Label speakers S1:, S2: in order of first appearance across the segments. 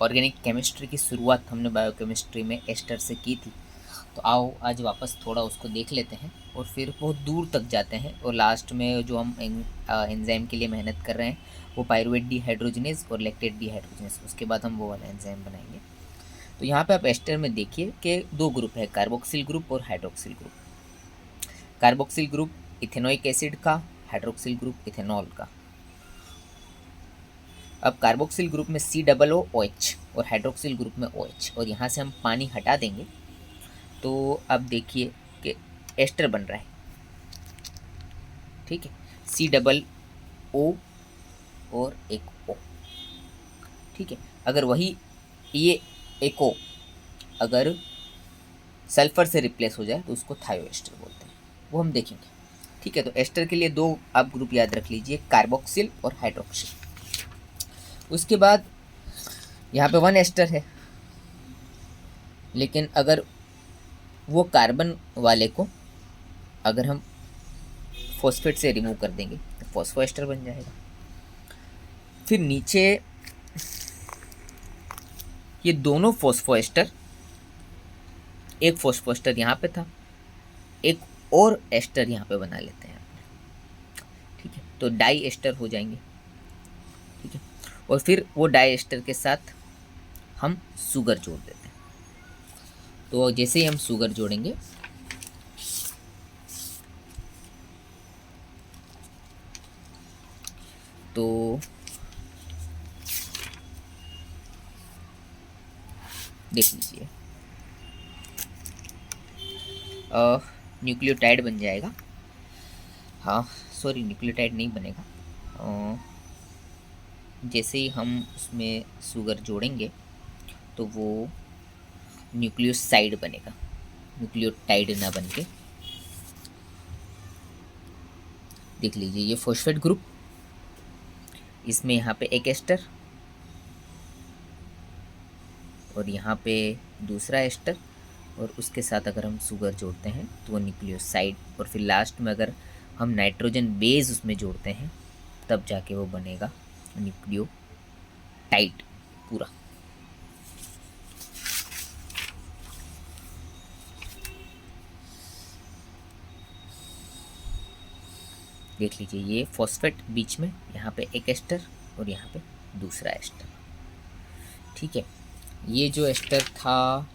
S1: Organic chemistry की शुरुआत हमने बायोकेमिस्ट्री में एस्टर से की थी। तो आओ आज वापस थोड़ा उसको देख लेते हैं और फिर बहुत दूर तक जाते हैं और लास्ट में जो हम एंजाइम के लिए मेहनत कर रहे हैं वो पायरुवेट डीहाइड्रोजनेज और लैक्टेट डीहाइड्रोजनेज, उसके बाद हम वो वाला एंजाइम बनाएंगे। तो यहाँ पे आप एस्टर में देखिए कि दो ग्रुप है, कार्बोक्सिल ग्रुप और hydroxyl group. Carboxyl group ethanoic acid का, हाइड्रोक्सिल ग्रुप इथेनॉल का। अब कार्बोक्सिल ग्रुप में COOH और हाइड्रोक्सिल ग्रुप में OH, और यहाँ से हम पानी हटा देंगे तो अब देखिए कि एस्टर बन रहा है। ठीक है, COO और एक O। ठीक है, अगर वही ये एक O अगर सल्फर से रिप्लेस हो जाए तो उसको थायोएस्टर बोलते हैं, वो हम देखेंगे। ठीक है, तो एस्टर के लिए दो आप ग्रुप याद रख लीजिए, कार्बोक्सिल और हाइड्रोक्सिल। उसके बाद यहाँ पे 1 एस्टर है, लेकिन अगर वो कार्बन वाले को अगर हम फॉस्फेट से रिमूव कर देंगे तो फॉस्फो एस्टर बन जाएगा। फिर नीचे ये दोनों फॉस्फो एस्टर, एक फॉस्फो एस्टर यहाँ पे था, एक और एस्टर यहाँ पे बना लेते हैं। ठीक है, तो डाई एस्टर हो जाएंगे। ठीक है, और फिर वो डाई एस्टर के साथ हम शुगर जोड़ देते हैं। तो जैसे ही हम शुगर जोड़ेंगे तो देख लीजिए न्यूक्लियोटाइड बन जाएगा। हाँ सॉरी, न्यूक्लियोटाइड नहीं बनेगा। जैसे ही हम उसमें शुगर जोड़ेंगे तो वो न्यूक्लियोसाइड बनेगा, न्यूक्लियोटाइड ना बन के। देख लीजिए ये फॉस्फेट ग्रुप, इसमें यहाँ पे एक एस्टर और यहाँ पे दूसरा एस्टर, और उसके साथ अगर हम शुगर जोड़ते हैं तो वो न्यूक्लियोसाइड, और फिर लास्ट में अगर हम नाइट्रोजन बेस उसमें जोड़ते हैं तब जाके वो बनेगा न्यूक्लियोटाइड पूरा। देख लीजिए ये फॉस्फेट बीच में, यहाँ पे एक एस्टर और यहाँ पे दूसरा एस्टर। ठीक है, ये जो एस्टर था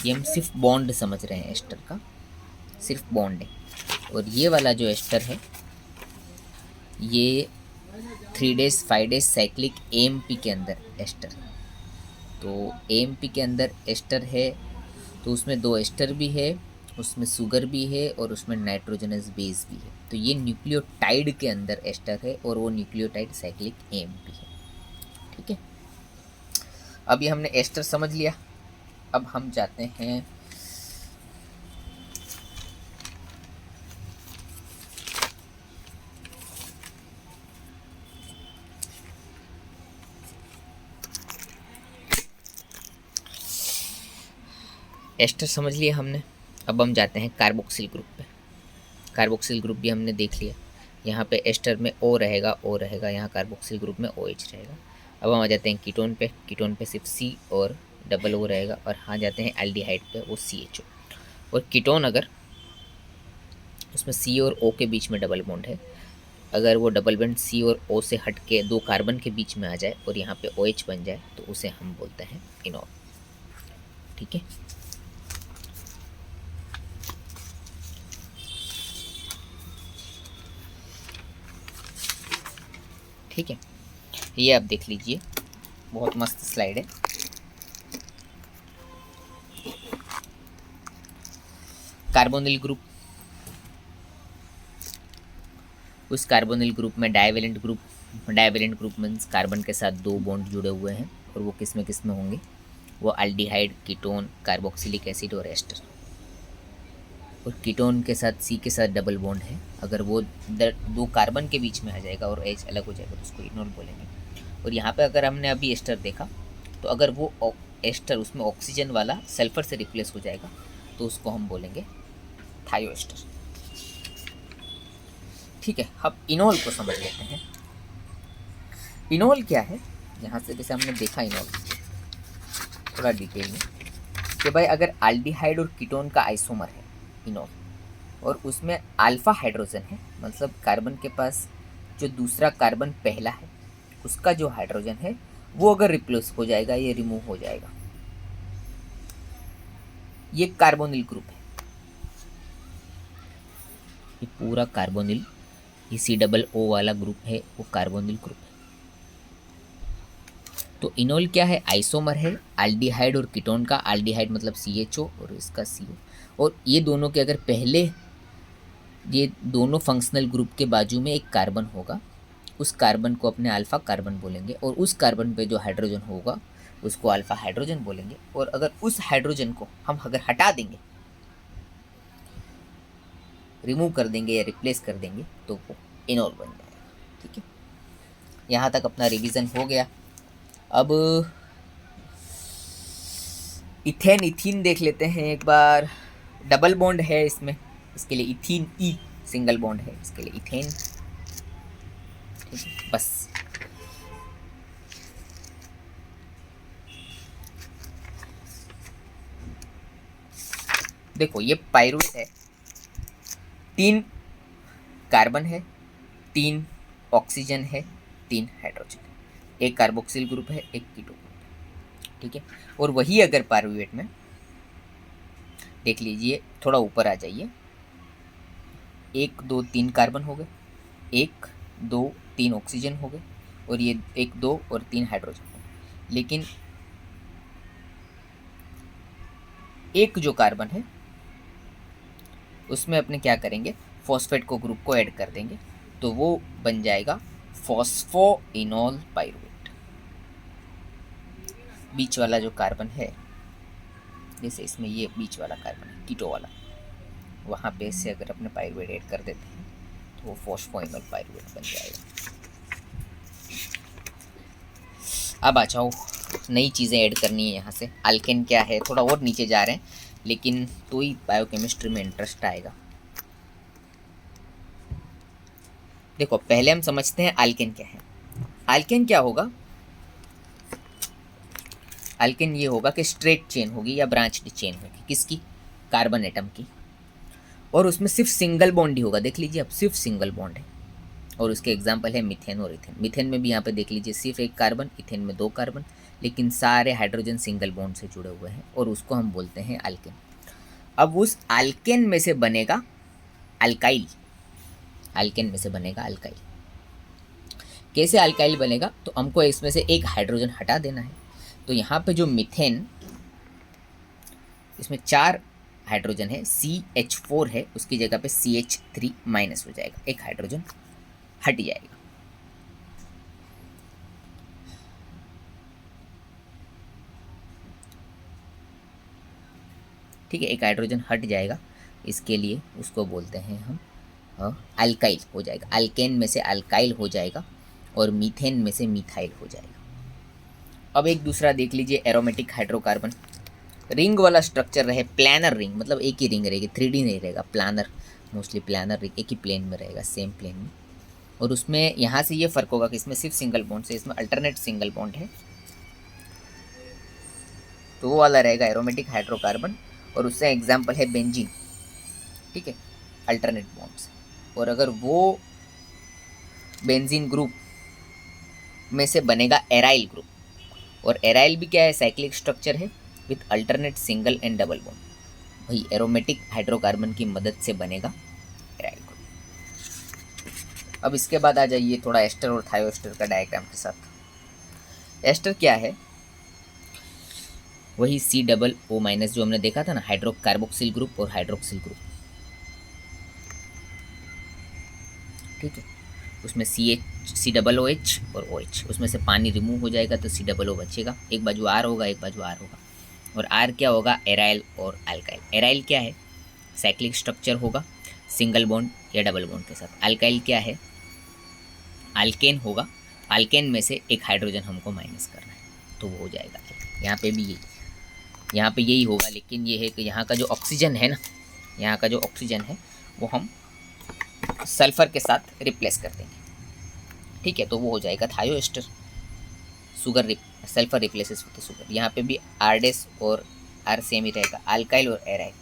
S1: ये हम सिर्फ बॉन्ड समझ रहे हैं, एस्टर का सिर्फ बॉन्ड है। और ये वाला जो एस्टर है ये 3 डेज 5 डेज साइक्लिक AMP के अंदर एस्टर है। तो AMP के अंदर एस्टर है तो उसमें 2 एस्टर भी है, उसमें शुगर भी है और उसमें नाइट्रोजनस बेस भी है। तो ये न्यूक्लियोटाइड के अंदर एस्टर है और वो न्यूक्लियोटाइड साइक्लिक AMP है। ठीक है, अब ये हमने एस्टर समझ लिया। अब हम जाते हैं एस्टर समझ लिया हमने। अब हम जाते हैं कार्बोक्सिल ग्रुप पे। कार्बोक्सिल ग्रुप भी हमने देख लिया, यहाँ पे एस्टर में O रहेगा, यहाँ कार्बोक्सिल ग्रुप में OH रहेगा। अब हम आ जाते हैं कीटोन पे। कीटोन पे सिर्फ C और डबल O रहेगा, और हाँ जाते हैं एल्डिहाइड पे, वो CHO। और कीटोन अगर उसमें C और O के बीच में डबल बॉन्ड है, अगर वो डबल बॉन्ड C और O से हट के 2 कार्बन के बीच में आ जाए और यहाँ पे OH बन जाए तो उसे हम बोलते हैं इनॉल। ठीक है, ठीक है, ये आप देख लीजिए, बहुत मस्त स्लाइड है। कार्बोनिल ग्रुप, उस कार्बोनिल ग्रुप में डाइवेलेंट ग्रुप मीन्स कार्बन के साथ 2 बॉन्ड जुड़े हुए हैं, और वो किस में होंगे, वो अल्डिहाइड, कीटोन, कार्बोक्सिलिक एसिड और एस्टर। और कीटोन के साथ C के साथ डबल बॉन्ड है, अगर वो 2 कार्बन के बीच में आ जाएगा और H अलग हो जाएगा तो उसको इनोल बोलेंगे। और यहाँ पे अगर हमने अभी एस्टर देखा तो अगर वो एस्टर उसमें ऑक्सीजन वाला सल्फर से रिप्लेस हो जाएगा तो उसको हम बोलेंगे थायोएस्टर। ठीक है, अब इनोल को समझ लेते हैं। इनोल क्या है, यहाँ से जैसे हमने देखा इनोल थोड़ा डिटेल में कि भाई अगर एल्डिहाइड और कीटोन का आइसोमर है इनोल और उसमें अल्फा हाइड्रोजन है, मतलब कार्बन के पास जो दूसरा कार्बन पहला है उसका जो हाइड्रोजन है वो अगर रिप्लेस हो जाएगा, ये रिमूव हो जाएगा, ये कार्बोनिल ग्रुप है। ये पूरा कार्बोनिल, ये COO वाला ग्रुप है वो कार्बोनिल ग्रुप है। तो इनोल क्या है, आइसोमर है एल्डिहाइड और कीटोन का। एल्डिहाइड मतलब CHO और इसका CO, और ये दोनों के अगर पहले ये दोनों फंक्शनल ग्रुप के बाजू में एक कार्बन होगा, उस कार्बन को अपने अल्फा कार्बन बोलेंगे, और उस कार्बन पे जो हाइड्रोजन होगा उसको अल्फा हाइड्रोजन बोलेंगे। और अगर उस हाइड्रोजन को हम अगर हटा देंगे, रिमूव कर देंगे या रिप्लेस कर देंगे तो वो इनोल बन जाएगा। ठीक है, यहाँ तक अपना रिवीजन हो गया। अब इथेन इथीन देख लेते हैं एक बार। डबल बॉन्ड है इसमें, इसके लिए इथीन, ई सिंगल बॉन्ड है, इसके लिए इथेन। ठीक है, बस देखो ये पाइरुवेट है, 3 कार्बन है, 3 ऑक्सीजन है, 3 हाइड्रोजन है, एक कार्बोक्सिल ग्रुप है, एक कीटो ग्रुप। ठीक है, और वही अगर पाइरुवेट में देख लीजिए, थोड़ा ऊपर आ जाइए, 1 2 3 कार्बन हो गए, 1 2 3 ऑक्सीजन हो गए, और ये 1 2 और 3 हाइड्रोजन हो गए। लेकिन एक जो कार्बन है उसमें अपने क्या करेंगे, फॉस्फेट को ग्रुप को ऐड कर देंगे, तो वो बन जाएगा फॉस्फोइनोल पाइरुवेट। बीच वाला जो कार्बन है, जैसे इसमें ये बीच वाला कार्बन है कीटो वाला, वहाँ पे से अगर अपने पाइरुवेट ऐड कर देते हैं तो वो फॉस्फोइनोल पाइरुवेट बन जाएगा। अब आ जाओ, नई चीज़ें ऐड करनी है यहाँ से। अल्केन क्या है, थोड़ा और नीचे जा रहे हैं, लेकिन तो ही बायोकेमिस्ट्री में इंटरेस्ट आएगा। देखो पहले हम समझते हैं अल्केन क्या है। अल्केन क्या होगा, अल्केन ये होगा कि स्ट्रेट चेन होगी या ब्रांच्ड चेन होगी, किसकी, कार्बन एटम की, और उसमें सिर्फ सिंगल बॉन्ड ही होगा। देख लीजिए अब सिर्फ सिंगल बॉन्ड है, और उसके एग्जाम्पल है मीथेन और इथेन। मीथेन में भी यहाँ पे देख लीजिए सिर्फ 1 कार्बन, इथेन में 2 कार्बन, लेकिन सारे हाइड्रोजन सिंगल बॉन्ड से जुड़े हुए हैं, और उसको हम बोलते हैं अल्केन। अब उस अल्केन में से बनेगा अल्काइल, अल्केन में से बनेगा अल्काइल। कैसे अल्काइल बनेगा, तो हमको इसमें से एक हाइड्रोजन हटा देना है। तो यहाँ पे जो मीथेन, इसमें 4 हाइड्रोजन है, CH4 है, उसकी जगह पे CH3 माइनस हो जाएगा, एक हाइड्रोजन हट जाएगा। ठीक है, एक हाइड्रोजन हट जाएगा, इसके लिए उसको बोलते हैं हम अल्काइल हो जाएगा। अल्केन में से अल्काइल हो जाएगा और मीथेन में से मिथाइल हो जाएगा। अब एक दूसरा देख लीजिए, एरोमेटिक हाइड्रोकार्बन। रिंग वाला स्ट्रक्चर रहे, प्लानर रिंग, मतलब एक ही रिंग रहेगी, 3D नहीं रहेगा, प्लानर, मोस्टली प्लानर रिंग एक ही प्लेन में रहेगा, सेम प्लेन में। और उसमें यहाँ से ये फ़र्क होगा कि इसमें सिर्फ सिंगल बॉन्ड से, इसमें अल्टरनेट सिंगल बॉन्ड है, तो वो वाला रहेगा एरोमेटिक हाइड्रोकार्बन। और उससे एग्जाम्पल है बेंजीन। ठीक है, अल्टरनेट बॉन्ड्स। और अगर वो बेंजीन ग्रुप में से बनेगा एराइल ग्रुप, और एराइल भी क्या है, साइक्लिक स्ट्रक्चर है with alternate single and double bond, वही एरोमेटिक हाइड्रोकार्बन की मदद से बनेगा एराइल ग्रुप। अब इसके बाद आ जाइए थोड़ा एस्टर और थायोएस्टर का डायग्राम के साथ। एस्टर क्या है, वही COO माइनस जो हमने देखा था ना, हाइड्रोकार्बोक्सिल ग्रुप और हाइड्रोक्सिल ग्रुप। ठीक है, उसमें COOH और OH, उसमें से पानी रिमूव हो जाएगा तो COO बचेगा, एक बाजू R होगा एक बाजू R होगा। और R क्या होगा, एराइल और अल्काइल। एराइल क्या है, साइक्लिक स्ट्रक्चर होगा सिंगल बॉन्ड या डबल बॉन्ड के साथ। अल्काइल क्या है, अल्केन होगा, अल्केन में से एक हाइड्रोजन हमको माइनस करना है, तो वो हो जाएगा। यहाँ पे भी यही, यहाँ पे यही होगा, लेकिन ये है कि यहाँ का जो ऑक्सीजन है ना, यहाँ का जो ऑक्सीजन है वो हम सल्फर के साथ रिप्लेस कर देंगे। ठीक है, तो वो हो जाएगा thioester. Sugar sulphur replaces with sugar. यहाँ पे भी आर डैश और आर सेम ही रहेगा। अल्काइल और एराइल,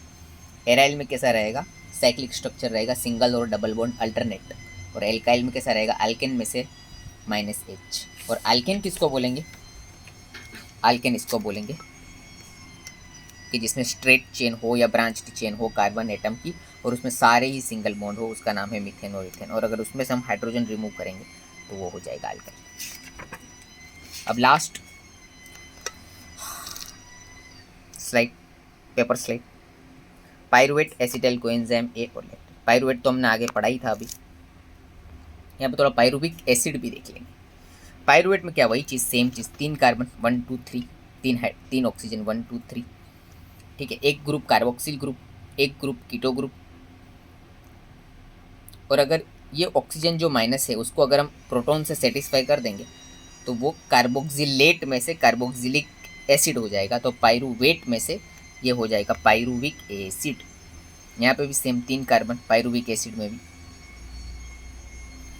S1: एराइल में कैसा रहेगा, साइक्लिक स्ट्रक्चर रहेगा, सिंगल और डबल बॉन्ड अल्टरनेट। और एल्काइल में कैसा रहेगा, अल्केन में से -H। और अल्केन किसको बोलेंगे, अल्केन इसको बोलेंगे कि जिसमें स्ट्रेट चेन हो या ब्रांच्ड चेन हो कार्बन एटम की, और उसमें सारे ही सिंगल बॉन्ड हो, उसका नाम है मीथेन और इथेन। और अगर उसमें से हम हाइड्रोजन रिमूव करेंगे तो वो हो जाएगा अल्काइल। अब last slide, paper slide, pyruvate acetyl coenzyme A और लैक्टेट। पायरुवेट तो हमने आगे पढ़ा ही था। अभी यहाँ पे थोड़ा पायरुविक एसिड भी देख लेंगे। पायरुवेट में क्या, वही चीज़, सेम चीज़, 3 कार्बन 1 2 3, 3 ऑक्सीजन 1 2 3, ठीक है। एक ग्रुप कार्बोक्सिल ग्रुप, एक ग्रुप कीटो ग्रुप। और अगर ये ऑक्सीजन जो माइनस है उसको अगर हम प्रोटॉन से सेटिस्फाई कर देंगे तो वो कार्बोक्सिलेट में से कार्बोक्सिलिक एसिड हो जाएगा। तो पायरुवेट में से ये हो जाएगा पायरुविक एसिड। यहाँ पे भी सेम 3 कार्बन, पायरुविक एसिड में भी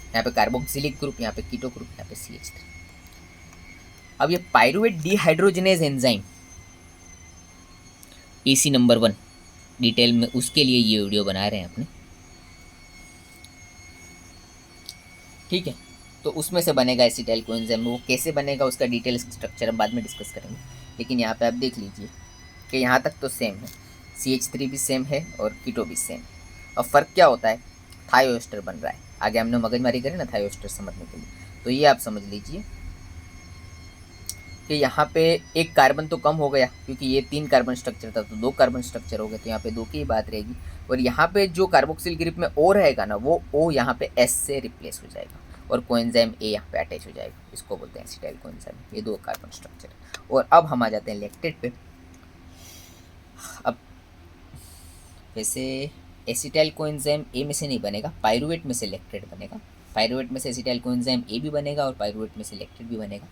S1: यहाँ पे कार्बोक्सिलिक ग्रुप, यहाँ पे कीटो ग्रुप, यहाँ पे CH3। अब ये pyruvate dehydrogenase enzyme EC number 1 detail में, उसके लिए ये वीडियो बना रहे हैं अपने, ठीक है। तो उसमें से बनेगा एसिटाइल कोएंजाइम। वो कैसे बनेगा उसका डिटेल स्ट्रक्चर हम बाद में डिस्कस करेंगे। लेकिन यहाँ पे आप देख लीजिए कि यहाँ तक तो सेम है, CH3 भी सेम है और कीटो भी सेम है। अब फ़र्क क्या होता है, थायो एस्टर बन रहा है। आगे हमने मगजमारी करी ना थायो एस्टर समझने के लिए, तो ये आप समझ लीजिए कि यहाँ पे एक कार्बन तो कम हो गया, क्योंकि ये 3 कार्बन स्ट्रक्चर था तो 2 कार्बन स्ट्रक्चर हो गए, तो यहाँ पे 2 की ही बात रहेगी। और यहाँ पे जो कार्बोक्सिल ग्रुप में O रहेगा ना, वो O यहाँ पे S से रिप्लेस हो जाएगा और कोएंजाइम A यहाँ पे अटैच हो जाएगा। इसको बोलते हैं एसिटाइल कोएंजाइम। ये 2 कार्बन स्ट्रक्चर है। और अब हम आ जाते हैं लैक्टेट पे। अब वैसे एसिटाइल कोएंजाइम A में से नहीं बनेगा, पायरुवेट में से लैक्टेट बनेगा। पायरुवेट में से एसिटाइल कोएंजाइम A भी बनेगा और पायरुवेट में से लैक्टेट भी बनेगा।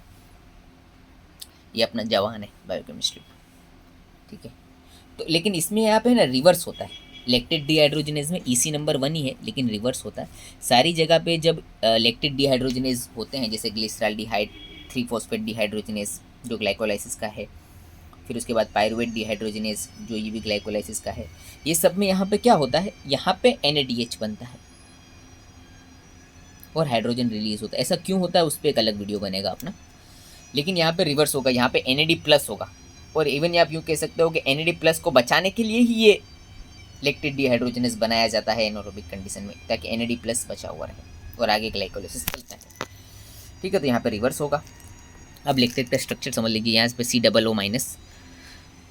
S1: ये अपना जवान है बायोकेमिस्ट्री, ठीक है। तो लेकिन इसमें यहाँ पे ना रिवर्स होता है। लैक्टेट डिहाइड्रोजनेज में EC नंबर 1 ही है, लेकिन रिवर्स होता है सारी जगह पे। जब लैक्टेट डिहाइड्रोजनेज होते हैं, जैसे ग्लिसरॉल्डिहाइड 3-फॉस्फेट डिहाइड्रोजनेज जो ग्लाइकोलाइसिस का है, फिर उसके बाद पायरुवेट डिहाइड्रोजनेज जो ये भी ग्लाइकोलाइसिस का है, ये सब में यहाँ पे क्या होता है, यहाँ पे NADH बनता है और हाइड्रोजन रिलीज होता है। ऐसा क्यों होता है उस पर एक अलग वीडियो बनेगा अपना। लेकिन यहाँ पे रिवर्स होगा, यहाँ पे NAD+ होगा। और इवन आप यूँ कह सकते हो कि NAD+ को बचाने के लिए ही ये लैक्टेट डिहाइड्रोजनेज बनाया जाता है एनारोबिक कंडीशन में, ताकि NAD+ बचा हुआ रहे और आगे ग्लाइकोलाइसिस चलता है, ठीक है। तो यहाँ पे रिवर्स होगा। अब लैक्टेट का स्ट्रक्चर समझ लीजिए, यहाँ पे COO-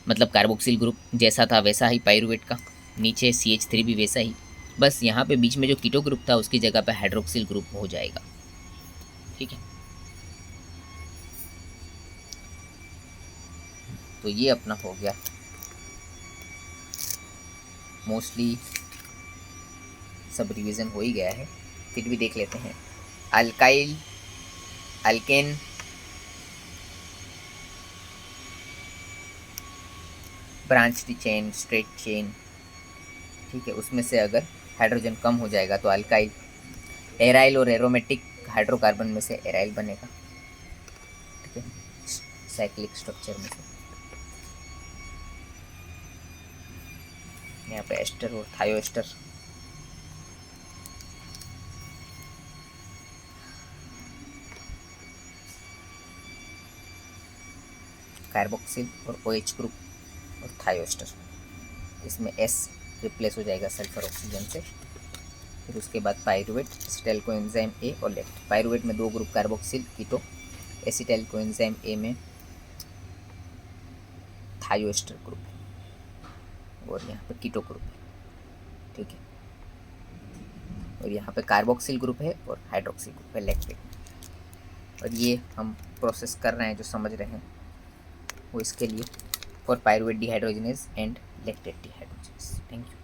S1: मतलब कार्बोक्सिल ग्रुप जैसा था वैसा ही पायरुवेट का, नीचे CH3 भी वैसा ही, बस यहाँ पे बीच में जो कीटो ग्रुप था उसकी जगह पे हाइड्रोक्सिल ग्रुप हो जाएगा, ठीक है। तो ये अपना हो गया, मोस्टली सब रिवीजन हो ही गया है, फिर भी देख लेते हैं। Alkyl, alkane, branched chain, straight chain, ठीक है। उसमें से अगर हाइड्रोजन कम हो जाएगा तो अल्काइल, एराइल और एरोमेटिक हाइड्रोकार्बन में से एराइल बनेगा, ठीक है, साइक्लिक स्ट्रक्चर में से। यहाँ पे एस्टर और थायो एस्टर, कार्बोक्सिल और OH ग्रुप और थायो एस्टर, इसमें S रिप्लेस हो जाएगा सल्फर ऑक्सीजन से। फिर उसके बाद पायरुवेट, एसिटाइल कोएंजाइम A और लैक्टेट। पायरुवेट में 2 group carboxyl keto, acetyl coenzyme A में थायो एस्टर ग्रुप है और यहाँ पे कीटो ग्रुप है, ठीक है। और यहाँ पे कार्बोक्सिल ग्रुप है और हाइड्रोक्सिल ग्रुप है लैक्टेट। और ये हम प्रोसेस कर रहे हैं, जो समझ रहे हैं वो इसके लिए, for pyruvate dehydrogenase and lactate dehydrogenase. Thank you.